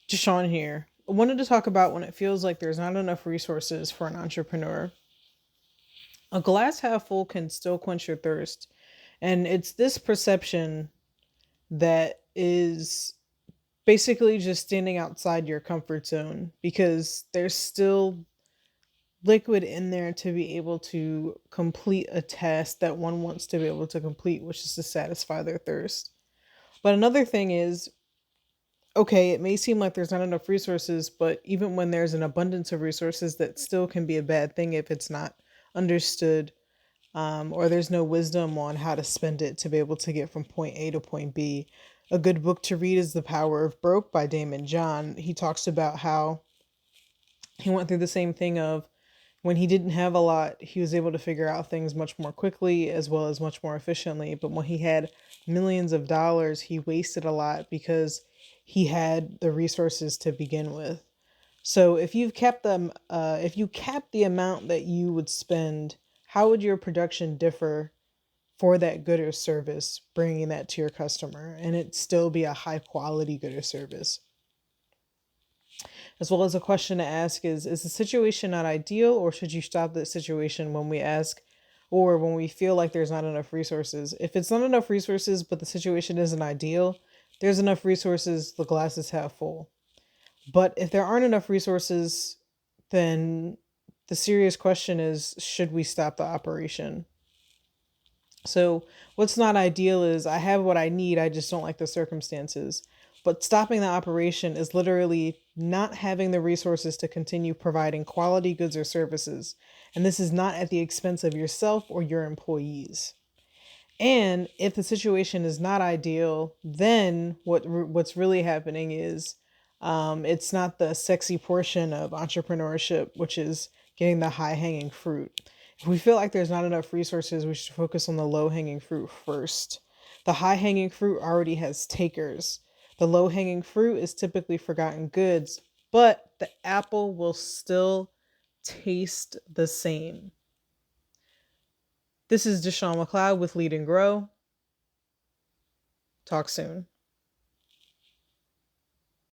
Deshaun here. I wanted to talk about when it feels like there's not enough resources for an entrepreneur. A glass half full can still quench your thirst. And it's this perception that is basically just standing outside your comfort zone because there's still liquid in there to be able to complete a task that one wants to be able to complete, which is to satisfy their thirst. But another thing is, okay, it may seem like there's not enough resources, but even when there's an abundance of resources, that still can be a bad thing if it's not understood, or there's no wisdom on how to spend it to be able to get from point A to point B. A good book to read is The Power of Broke by Damon John. He talks about how he went through the same thing of when he didn't have a lot, he was able to figure out things much more quickly as well as much more efficiently. But when he had millions of dollars, he wasted a lot because he had the resources to begin with. So if you cap the amount that you would spend, how would your production differ for that good or service, bringing that to your customer, and it still be a high quality good or service? As well as a question to ask is the situation not ideal, or should you stop that situation when we ask, or when we feel like there's not enough resources? If it's not enough resources, but the situation isn't ideal, there's enough resources, the glass is half full. But if there aren't enough resources, then the serious question is, should we stop the operation? So, what's not ideal is I have what I need, I just don't like the circumstances. But stopping the operation is literally not having the resources to continue providing quality goods or services. And this is not at the expense of yourself or your employees. And if the situation is not ideal, then what's really happening is, it's not the sexy portion of entrepreneurship, which is getting the high hanging fruit. If we feel like there's not enough resources, we should focus on the low hanging fruit first. The high hanging fruit already has takers. The low hanging fruit is typically forgotten goods, but the apple will still taste the same. This is Deshaun McLeod with Lead and Grow. Talk soon.